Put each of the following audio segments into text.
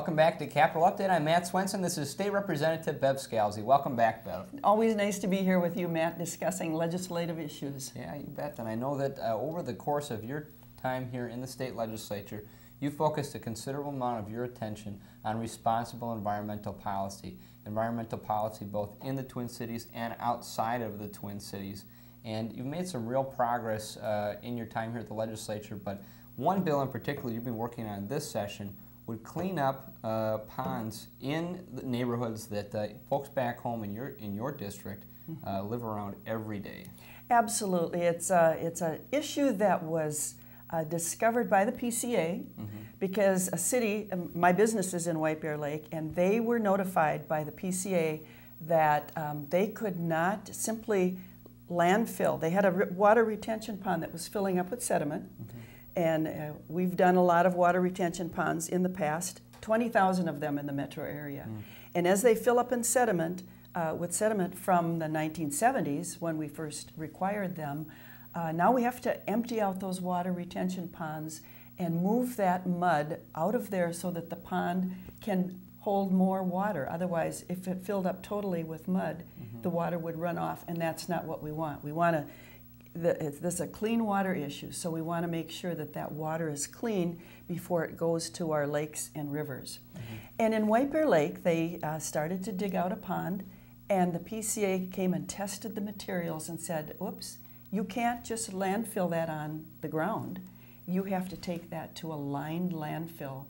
Welcome back to Capital Update. I'm Matt Swenson. This is State Representative Bev Scalze. Welcome back, Bev. Always nice to be here with you, Matt, discussing legislative issues. Yeah, you bet. And I know that over the course of your time here in the state legislature, you focused a considerable amount of your attention on responsible environmental policy. Environmental policy both in the Twin Cities and outside of the Twin Cities. And you've made some real progress in your time here at the legislature, but one bill in particular you've been working on this session would clean up ponds in the neighborhoods that folks back home in your district live around every day. Absolutely. It's an issue that was discovered by the PCA because a city, my business is in White Bear Lake, and they were notified by the PCA that they could not simply landfill. They had a water retention pond that was filling up with sediment. And we've done a lot of water retention ponds in the past, 20,000 of them in the metro area. And as they fill up in sediment, with sediment from the 1970s, when we first required them, now we have to empty out those water retention ponds and move that mud out of there so that the pond can hold more water. Otherwise, if it filled up totally with mud, the water would run off, and that's not what we want. We want to this is a clean water issue, so we want to make sure that that water is clean before it goes to our lakes and rivers. And in White Bear Lake, they started to dig out a pond, and the PCA came and tested the materials and said, oops, you can't just landfill that on the ground. You have to take that to a lined landfill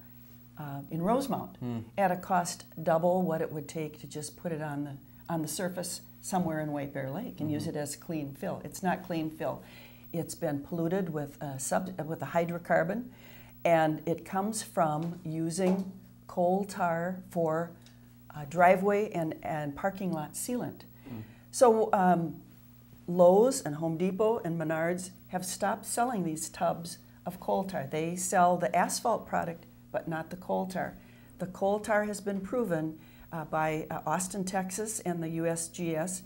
in Rosemount at a cost double what it would take to just put it on the surface somewhere in White Bear Lake and use it as clean fill. It's not clean fill. It's been polluted with a hydrocarbon, and it comes from using coal tar for driveway and parking lot sealant. So Lowe's and Home Depot and Menards have stopped selling these tubs of coal tar. They sell the asphalt product, but not the coal tar. The coal tar has been proven by Austin, Texas, and the USGS,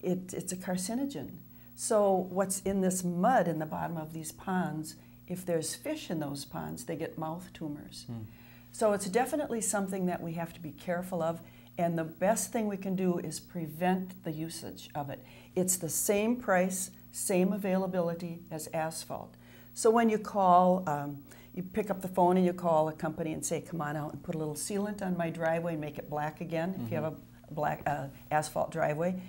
it's a carcinogen. So what's in this mud in the bottom of these ponds, if there's fish in those ponds, they get mouth tumors. So it's definitely something that we have to be careful of, and the best thing we can do is prevent the usage of it. It's the same price, same availability as asphalt. So when you call, you pick up the phone and you call a company and say, come on out and put a little sealant on my driveway and make it black again, if you have a black asphalt driveway.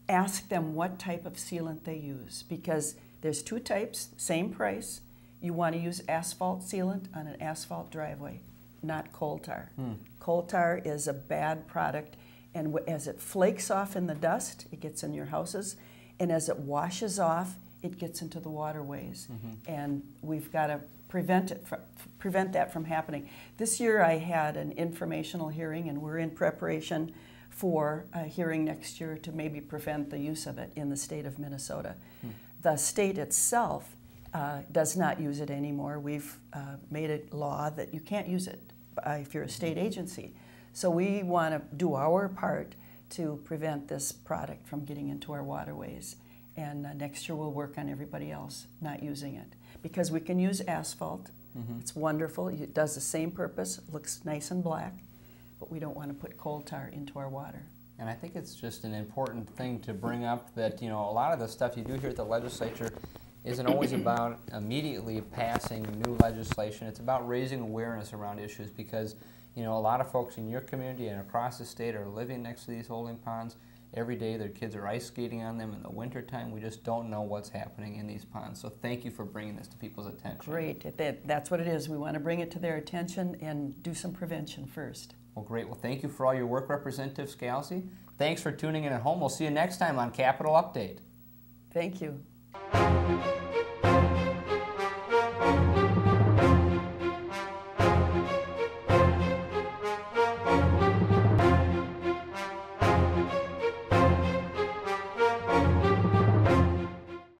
Ask them what type of sealant they use, because there's two types, same price. You want to use asphalt sealant on an asphalt driveway, not coal tar. Coal tar is a bad product, and as it flakes off in the dust, it gets in your houses, and as it washes off, it gets into the waterways. And we've got to prevent that from happening. This year I had an informational hearing, and we're in preparation for a hearing next year to maybe prevent the use of it in the state of Minnesota. The state itself does not use it anymore. We've made a law that you can't use it if you're a state agency. So we want to do our part to prevent this product from getting into our waterways. And next year we'll work on everybody else not using it. Because we can use asphalt. It's wonderful. It does the same purpose. It looks nice and black. But we don't want to put coal tar into our water. And I think it's just an important thing to bring up that, you know, a lot of the stuff you do here at the legislature isn't always about immediately passing new legislation. It's about raising awareness around issues because, you know, a lot of folks in your community and across the state are living next to these holding ponds. Every day their kids are ice skating on them in the wintertime. We just don't know what's happening in these ponds. So thank you for bringing this to people's attention. Great. That's what it is. We want to bring it to their attention and do some prevention first. Well, great. Well, thank you for all your work, Representative Scalze. Thanks for tuning in at home. We'll see you next time on Capital Update. Thank you.